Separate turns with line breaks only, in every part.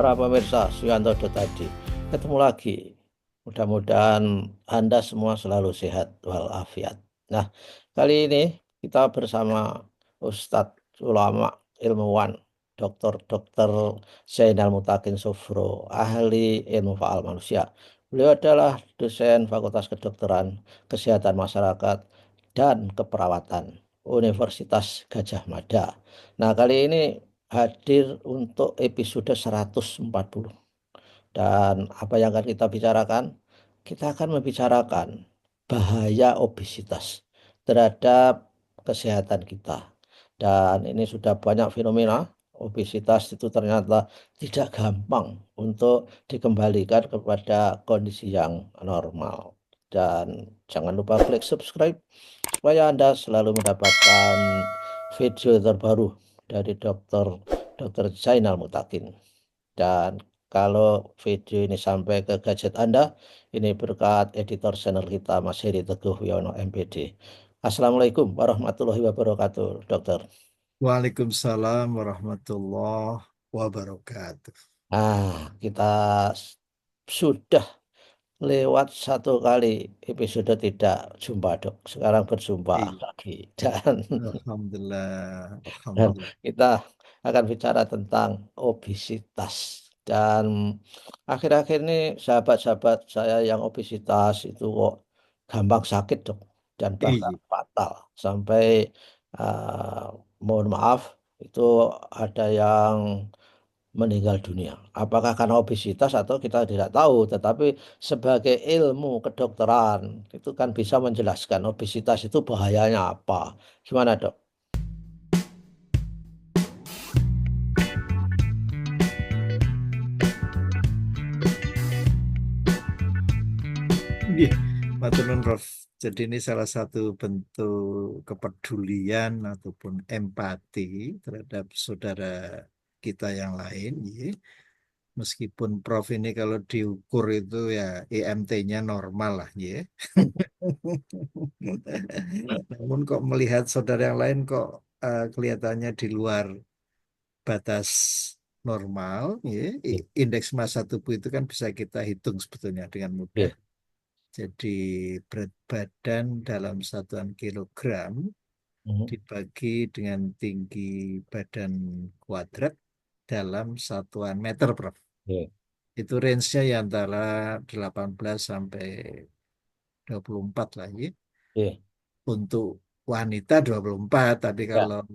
para pemirsa Suyanto tadi. Ketemu lagi. Mudah-mudahan Anda semua selalu sehat walafiat. Nah, kali ini kita bersama Ustadz Ulama Ilmuwan Dr. Zainal Mutakin Sufro, ahli ilmu faal manusia. Beliau adalah dosen Fakultas Kedokteran, Kesehatan Masyarakat, dan Keperawatan Universitas Gajah Mada. Nah, kali ini hadir untuk episode 140. Dan apa yang akan kita bicarakan? Kita akan membicarakan bahaya obesitas terhadap kesehatan kita. Dan ini sudah banyak fenomena obesitas itu ternyata tidak gampang untuk dikembalikan kepada kondisi yang normal. Dan jangan lupa klik subscribe supaya Anda selalu mendapatkan video terbaru dari Dr. Zainal Mutakin. Dan kalau video ini sampai ke gadget Anda, ini berkat editor channel kita Mas Heri Teguh Wiono MPD. Assalamualaikum warahmatullahi wabarakatuh, dokter.
Waalaikumsalam warahmatullahi wabarakatuh.
Kita sudah lewat satu kali episode tidak jumpa, dok. Sekarang berjumpa
Iya.
lagi. Dan
Alhamdulillah,
Dan
Alhamdulillah.
kita akan bicara tentang obesitas. Dan akhir-akhir ini sahabat-sahabat saya yang obesitas itu kok gampang sakit, dok. Dan bahkan
Iya.
fatal. Sampai eh, mohon maaf, itu ada yang meninggal dunia. Apakah karena obesitas atau kita tidak tahu. Tetapi sebagai ilmu kedokteran, itu kan bisa menjelaskan obesitas itu bahayanya apa. Gimana, dok?
Iya, matur nuwun, Prof. Jadi ini salah satu bentuk kepedulian ataupun empati terhadap saudara kita yang lain. Ya. Meskipun Prof ini kalau diukur itu ya IMT-nya normal lah, ya. Namun kok melihat saudara yang lain kok kelihatannya di luar batas normal, ya. Indeks massa tubuh itu kan bisa kita hitung sebetulnya dengan mudah.
Oke.
Jadi berat badan dalam satuan kilogram
Mhm.
dibagi dengan tinggi badan kuadrat dalam satuan meter, Prof.
Oke.
Itu range-nya ya antara 18 sampai 24 lah, ya.
Oke.
Untuk wanita 24, tapi
Ya,
kalau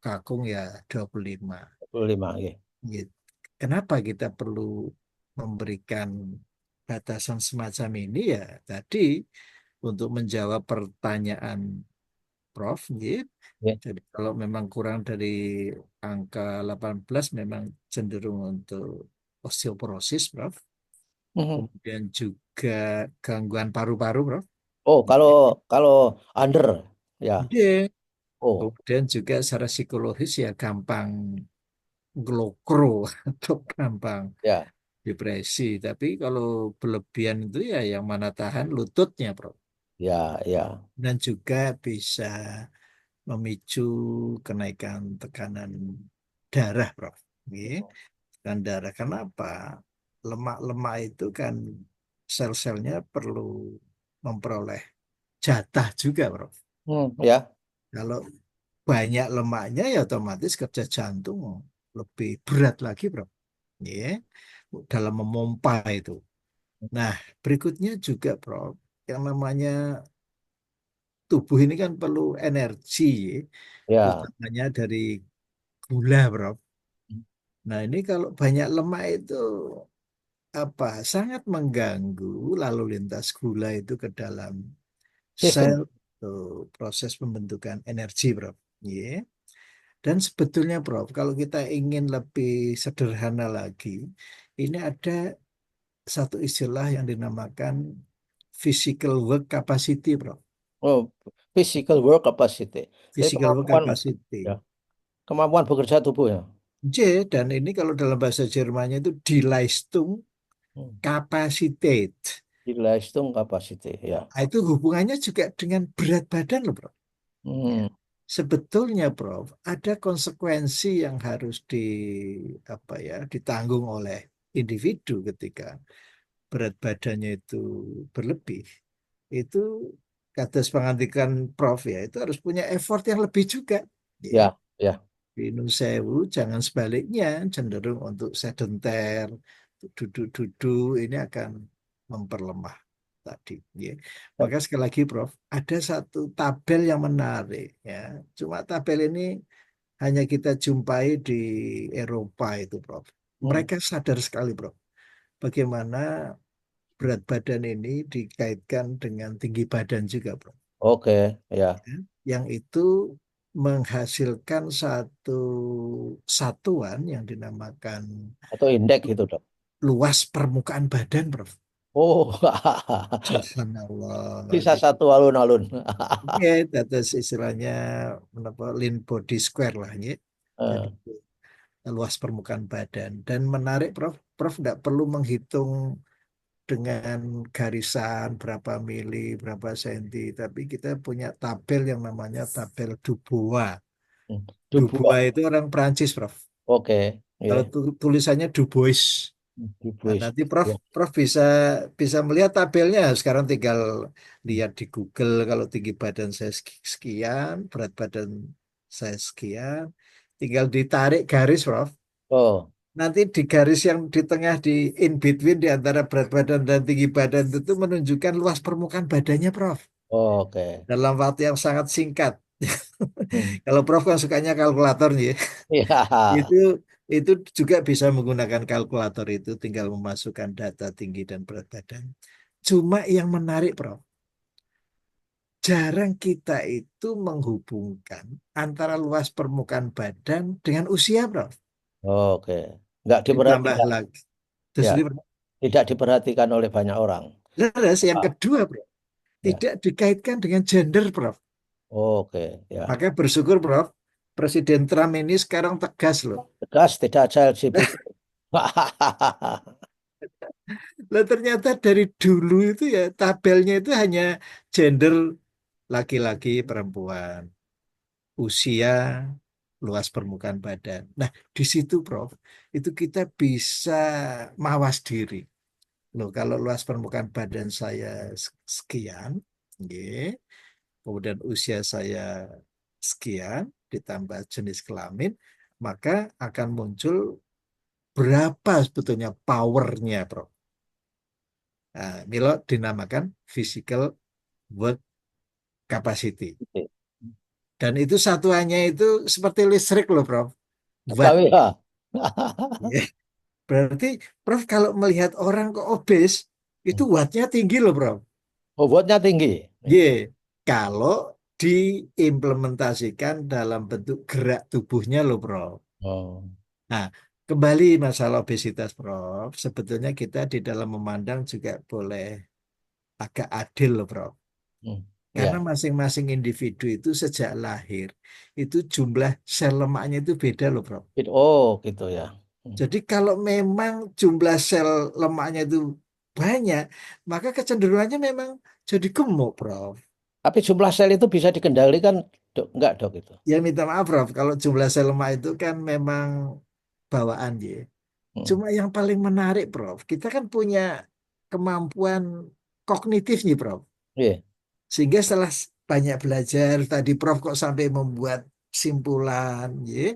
kakung ya 25.
25. Oke.
Gitu. Kenapa kita perlu memberikan batasan semacam ini ya tadi untuk menjawab pertanyaan Prof. Gitu.
Oke.
Jadi kalau memang kurang dari angka 18 memang cenderung untuk osteoporosis, Prof.
Mhm.
Kemudian juga gangguan paru-paru, Prof.
Oh, kalau kalau under, ya.
Iya.
Oh,
Kemudian juga secara psikologis ya gampang glokro atau gampang
ya,
depresi. Tapi kalau berlebihan itu ya yang mana tahan lututnya, Prof.
ya, ya.
Dan juga bisa memicu kenaikan tekanan darah, Prof. Oke. Tekanan darah. Kenapa? Lemak-lemak itu kan sel-selnya perlu memperoleh jatah juga, Prof.
Ya,
Kalau banyak lemaknya ya otomatis kerja jantung lebih berat lagi, Prof. Ya, dalam memompa itu. Nah, berikutnya juga, Prof, yang namanya tubuh ini kan perlu energi, ya,
ya.
utamanya dari gula, Prof. Nah, ini kalau banyak lemak itu sangat mengganggu lalu lintas gula itu ke dalam
Sistem.
sel tuh, proses pembentukan energi, Prof. Ya. Dan sebetulnya, Prof, kalau kita ingin lebih sederhana lagi, ini ada satu istilah yang dinamakan physical work capacity, Prof.
Oh, physical work capacity. Jadi
Physical work
kemampuan, ya,
capacity.
kemampuan bekerja tubuh ya.
J, dan ini kalau dalam bahasa Jermannya itu die Leistung
Hmm.
Kapazität.
Di Leistung capacity, ya.
Nah, itu hubungannya juga dengan berat badan loh, Prof. Ya.
Hmm.
Sebetulnya, Prof, ada konsekuensi yang harus ditanggung oleh individu ketika berat badannya itu berlebih, itu kata pengantikan Prof ya, itu harus punya effort yang lebih juga. Ya.
Ya, ya.
Di Nun Sewu, jangan sebaliknya, cenderung untuk sedenter, duduk-duduk, ini akan memperlemah tadi. Ya. Maka sekali lagi, Prof, ada satu tabel yang menarik. Ya. Cuma tabel ini hanya kita jumpai di Eropa itu, Prof.
Hmm.
Mereka sadar sekali, Prof, bagaimana berat badan ini dikaitkan dengan tinggi badan juga, Prof.
Oke, ya.
Ya. Yang itu menghasilkan satu satuan yang dinamakan
Atau indeks gitu, Dok.
luas permukaan badan, Prof.
Oh,
Subhanallah.
bisa satu alun-alun.
Oke, atas istilahnya menapa, lean body square lah, ya. Jadi
Eh,
luas permukaan badan. Dan menarik, Prof. Prof tidak perlu menghitung dengan garisan berapa mili, berapa senti, tapi kita punya tabel yang namanya tabel Dubois. Dubois
Dubois.
itu orang Prancis, Prof.
Oke,
Kalau
ya.
tulisannya Dubois. Nah,
Dubois.
nanti Prof,
Ya.
Prof bisa bisa melihat tabelnya. Sekarang tinggal lihat di Google kalau tinggi badan saya sekian, berat badan saya sekian, tinggal ditarik garis, Prof.
Oh,
Nanti di garis yang di tengah di in between di antara berat badan dan tinggi badan itu menunjukkan luas permukaan badannya, Prof.
oke.
Dalam waktu yang sangat singkat.
Hmm.
Kalau Prof kan sukanya kalkulator nih,
Ya.
itu itu juga bisa menggunakan kalkulator itu, tinggal memasukkan data tinggi dan berat badan. Cuma yang menarik, Prof, jarang kita itu menghubungkan antara luas permukaan badan dengan usia, Prof.
Oke. Nggak
Ditambah
diperhatikan.
lagi. Terus
Ya,
ini,
tidak diperhatikan oleh banyak orang.
terus yang
Ah,
kedua, Prof,
ya.
tidak dikaitkan dengan gender, Prof.
Oke, ya.
Maka bersyukur, Prof, Presiden Trump ini sekarang tegas loh.
Tegas tidak ada LGBT.
Lah ternyata dari dulu itu ya tabelnya itu hanya gender, laki-laki, perempuan, usia, luas permukaan badan. Nah, di situ, Prof, itu kita bisa mawas diri. Loh, kalau luas permukaan badan saya sekian, nggih, kemudian usia saya sekian, ditambah jenis kelamin, maka akan muncul berapa sebetulnya powernya, Prof. Nah, Milo dinamakan physical work capacity. Dan itu satuannya itu seperti listrik loh, Prof. Watt.
KWH.
Ya. Berarti, Prof, kalau melihat orang kok obes, itu wattnya tinggi loh, Prof.
Bobotnya tinggi.
Ye, kalau diimplementasikan dalam bentuk gerak tubuhnya loh, Prof.
Oh.
Nah, kembali masalah obesitas, Prof. Sebetulnya kita di dalam memandang juga boleh agak adil loh, Prof.
Hmm.
Karena
Ya.
masing-masing individu itu sejak lahir, itu jumlah sel lemaknya itu beda loh, Prof.
Oh, gitu ya. Hmm.
Jadi kalau memang jumlah sel lemaknya itu banyak, maka kecenderungannya memang jadi gemuk, Prof.
Tapi jumlah sel itu bisa dikendalikan, dok? Enggak, dok itu.
Ya minta maaf, Prof. Kalau jumlah sel lemak itu kan memang bawaan ya.
Hmm.
Cuma yang paling menarik, Prof, kita kan punya kemampuan kognitif nih, Prof.
Iya.
Sehingga setelah banyak belajar, tadi Prof kok sampai membuat simpulan, ya,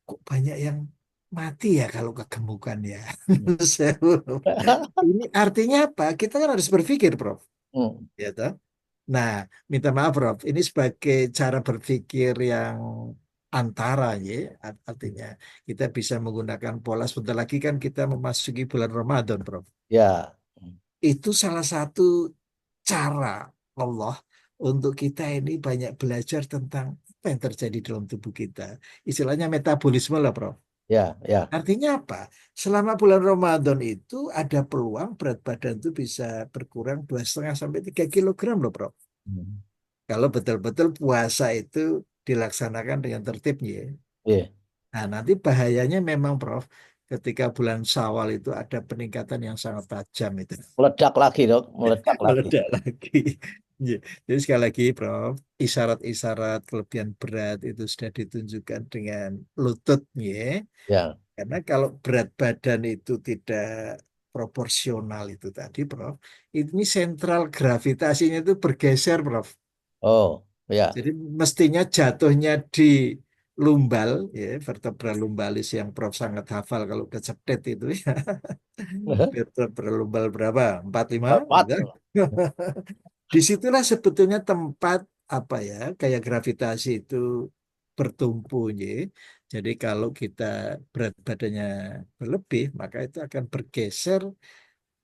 kok banyak yang mati ya kalau kegemukan ya.
Hmm.
Ini artinya apa? Kita kan harus berpikir, Prof.
Hmm.
Ya toh? Nah, minta maaf, Prof. Ini sebagai cara berpikir yang antara, ya. Artinya kita bisa menggunakan pola. Sebentar lagi kan kita memasuki bulan Ramadan, Prof.
Ya. Hmm.
Itu salah satu cara Allah untuk kita ini banyak belajar tentang apa yang terjadi dalam tubuh kita. Istilahnya metabolisme lah, Prof.
Ya, ya.
Artinya apa? Selama bulan Ramadan itu ada peluang berat badan itu bisa berkurang 2,5 sampai 3 kilogram loh, Prof.
Hmm.
Kalau betul-betul puasa itu dilaksanakan dengan tertibnya.
Iya.
Nah, nanti bahayanya memang, Prof, ketika bulan Syawal itu ada peningkatan yang sangat tajam itu.
Meledak lagi, dok. Meledak lagi.
Meledak lagi. Iya. Jadi sekali lagi, Prof, isyarat-isyarat kelebihan berat itu sudah ditunjukkan dengan lutut, ya.
Ya.
Karena kalau berat badan itu tidak proporsional itu tadi, Prof, ini sentral gravitasinya itu bergeser, Prof.
Oh, ya.
Jadi mestinya jatuhnya di lumbal, ya, vertebra lumbalis yang Prof sangat hafal kalau kecepet itu, ya. Vertebra lumbal berapa? 45 gitu.
Empat.
Disitulah sebetulnya tempat apa ya, kayak gravitasi itu bertumpu, ya. Jadi kalau kita berat badannya berlebih, maka itu akan bergeser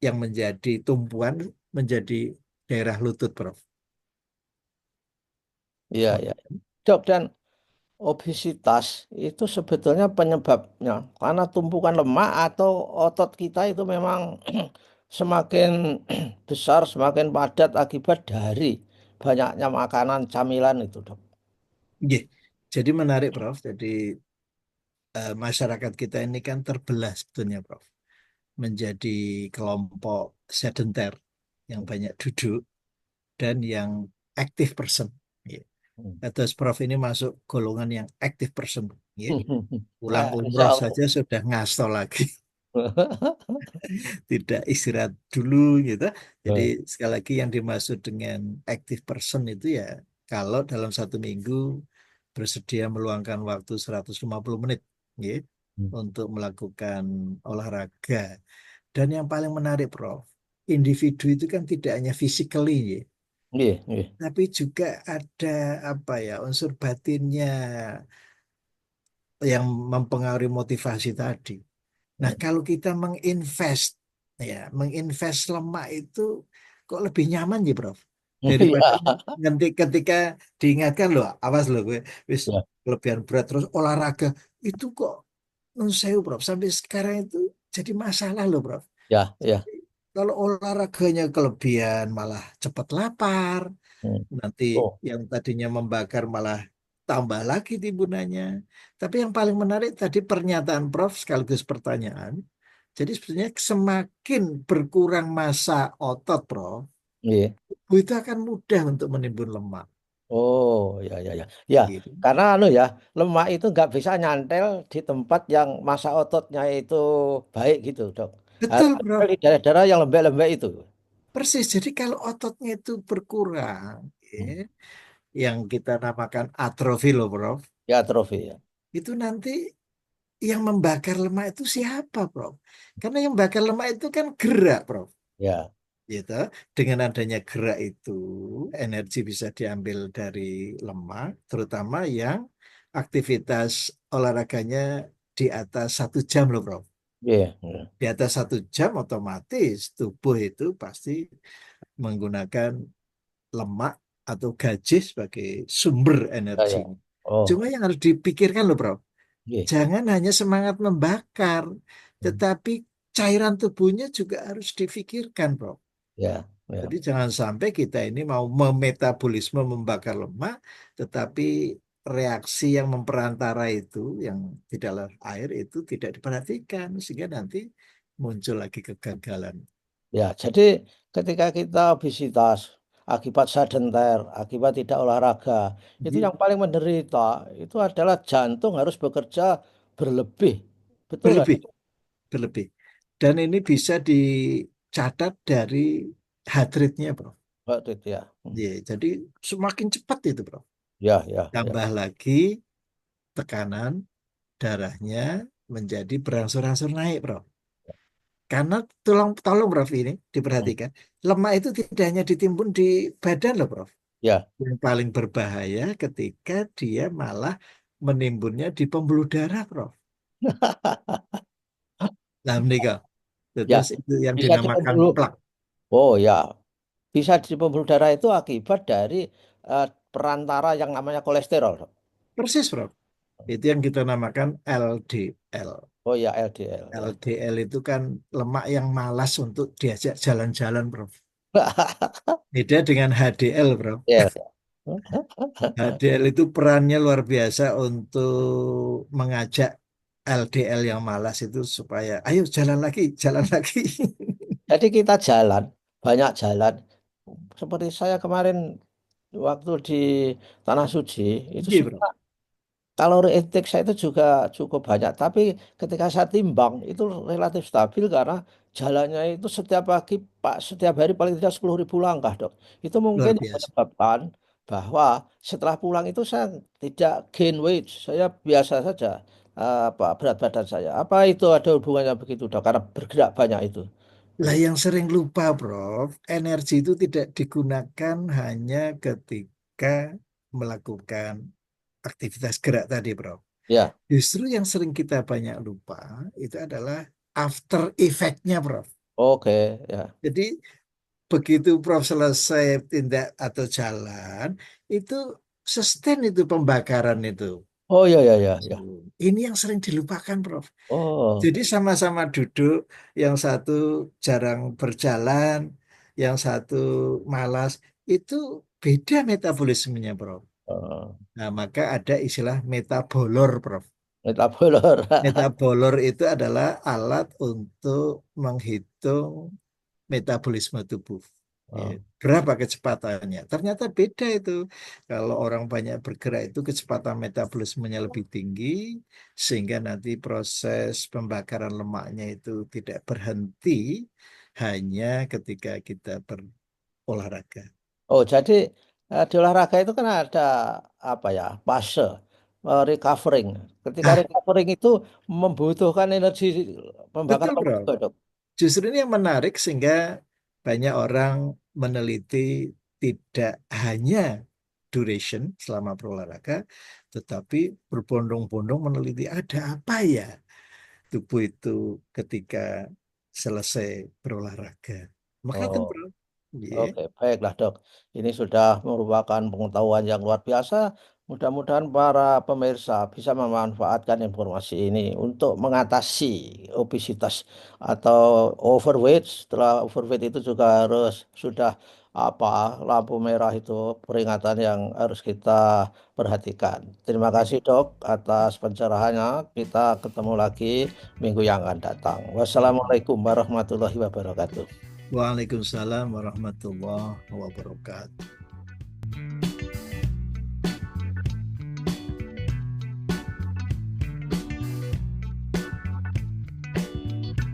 yang menjadi tumpuan menjadi daerah lutut, Prof.
Iya,
Oh,
ya. Dok, dan obesitas itu sebetulnya penyebabnya karena tumpukan lemak atau otot kita itu memang semakin besar, semakin padat akibat dari banyaknya makanan camilan itu, Dok.
iya. Jadi menarik, Prof. Jadi masyarakat kita ini kan terbelah sebetulnya, Prof, menjadi kelompok sedenter yang banyak duduk dan yang active person. Ya.
Hmm.
Terus Prof ini masuk golongan yang active person. Ya. Pulang
Ya, insya
umroh
Allah.
saja sudah ngasto lagi, tidak istirahat dulu gitu. Jadi sekali lagi yang dimaksud dengan active person itu ya kalau dalam satu minggu bersedia meluangkan waktu 150 menit, ya, untuk melakukan olahraga. Dan yang paling menarik, Prof, individu itu kan tidak hanya physically, ya,
Iya, iya.
tapi juga ada apa ya, unsur batinnya yang mempengaruhi motivasi tadi. Nah, kalau kita menginvest lemak itu kok lebih nyaman ya, Prof. Daripada
Iya,
nanti ketika diingatkan loh, awas loh gue, wis
iya,
kelebihan berat terus olahraga itu kok non sewu, Prof. Sampai sekarang itu jadi masalah loh, Prof.
iya, iya.
Kalau olahraganya kelebihan malah cepat lapar,
Hmm.
nanti
Oh,
yang tadinya membakar malah tambah lagi timbunannya. Tapi yang paling menarik tadi pernyataan Prof sekaligus pertanyaan. Jadi sebetulnya semakin berkurang massa otot, Prof,
iya.
tubuh itu akan mudah untuk menimbun lemak.
Oh, ya, ya, ya. Ya,
Gitu.
karena ya, lemak itu nggak bisa nyantel di tempat yang massa ototnya itu baik gitu, Dok. Harus
Betul,
nempel
Prof.
di daerah-daerah yang lembek-lembek itu.
Persis. Jadi kalau ototnya itu berkurang, ya,
Hmm.
yang kita namakan atrofi loh, Prof,
Ya, atrofi ya.
itu nanti yang membakar lemak itu siapa, Prof? Karena yang membakar lemak itu kan gerak, Prof.
Ya,
Gitu. Dengan adanya gerak itu, energi bisa diambil dari lemak, terutama yang aktivitas olahraganya di atas 1 jam loh, Prof.
iya, iya.
Di atas 1 jam otomatis tubuh itu pasti menggunakan lemak atau gajih sebagai sumber
Ya, ya.
energinya. Cuma
Oh,
yang harus dipikirkan loh, Prof,
iya,
jangan hanya semangat membakar,
hmm,
tetapi cairan tubuhnya juga harus difikirkan, Prof.
ya,
Jadi
ya,
jangan sampai kita ini mau memetabolisme membakar lemak, tetapi reaksi yang memperantara itu, yang di dalam air itu tidak diperhatikan, sehingga nanti muncul lagi kegagalan.
ya. Jadi ketika kita obesitas akibat sedenter, akibat tidak olahraga, itu
Jadi
yang paling menderita itu adalah jantung harus bekerja berlebih. Betul nggak,
berlebih,
Dok?
berlebih. Dan ini bisa dicatat dari heart rate-nya, Bro.
Waktu itu ya. Hmm.
Ya, jadi semakin cepat itu, Bro.
Ya, ya, ya.
Tambah lagi tekanan darahnya menjadi berangsur-angsur naik, Bro. Karena tolong Prof ini
Hmm.
diperhatikan, lemak itu tidak hanya ditimbun di badan loh, Prof.
Ya.
Yang paling berbahaya ketika dia malah menimbunnya di pembuluh darah, Prof. Nah, menikah.
Ya,
Terus itu yang
bisa di
dinamakan
pembuluh.
plak.
Oh ya, bisa di pembuluh darah itu akibat dari eh, perantara yang namanya kolesterol, Dok.
Persis, Prof. Itu yang kita namakan LDL.
Oh ya, LDL ya.
LDL itu kan lemak yang malas untuk diajak jalan-jalan, Prof. Beda dengan HDL, Prof.
Ya,
HDL itu perannya luar biasa untuk mengajak LDL yang malas itu supaya ayo jalan lagi, jalan lagi.
jadi kita jalan, banyak jalan. seperti saya kemarin waktu di Tanah Suci itu
Iya, bro.
sebenarnya kalori intake saya itu juga cukup banyak, tapi ketika saya timbang itu relatif stabil karena jalannya itu setiap pagi, Pak, setiap hari paling tidak 10.000 langkah, Dok. Itu mungkin
Luar
yang
biasa.
menyebabkan bahwa setelah pulang itu saya tidak gain weight, saya biasa saja berat badan saya. Apa itu ada hubungannya begitu, Dok? Karena bergerak banyak itu.
Lah
Begitu.
yang sering lupa, Prof, energi itu tidak digunakan hanya ketika melakukan aktivitas gerak tadi, Prof.
Ya,
Justru yang sering kita banyak lupa itu adalah after effect-nya, Prof.
oke, ya.
Jadi begitu Prof selesai tindak atau jalan, itu sustain itu pembakaran itu.
Oh, ya, ya, ya, ya.
Ini yang sering dilupakan, Prof.
Oh,
Jadi sama-sama duduk, yang satu jarang berjalan, yang satu malas, itu beda metabolismenya, Prof.
eh,
Nah, maka ada istilah metabolor, Prof.
metabolor.
Metabolor itu adalah alat untuk menghitung metabolisme tubuh. Ya,
Oh.
berapa kecepatannya? Ternyata beda itu. Kalau orang banyak bergerak itu kecepatan metabolismenya lebih tinggi, sehingga nanti proses pembakaran lemaknya itu tidak berhenti hanya ketika kita berolahraga.
Oh, jadi di olahraga itu kan ada apa ya, fase recovering. Ketika
Ah,
recovering itu membutuhkan energi pembakaran
betul,
lemak
bro.
juga, Dok.
Justru ini yang menarik sehingga banyak orang meneliti tidak hanya duration selama berolahraga, tetapi berbondong-bondong meneliti ada apa ya tubuh itu ketika selesai berolahraga. Maka kan
Oh.
bro, iya.
Oke, baiklah dok. Ini sudah merupakan pengetahuan yang luar biasa. Mudah-mudahan para pemirsa bisa memanfaatkan informasi ini untuk mengatasi obesitas atau overweight. Setelah overweight itu juga harus sudah apa lampu merah itu peringatan yang harus kita perhatikan. Terima kasih dok atas pencerahannya. Kita ketemu lagi minggu yang akan datang. Wassalamualaikum warahmatullahi wabarakatuh.
Waalaikumsalam warahmatullahi wabarakatuh.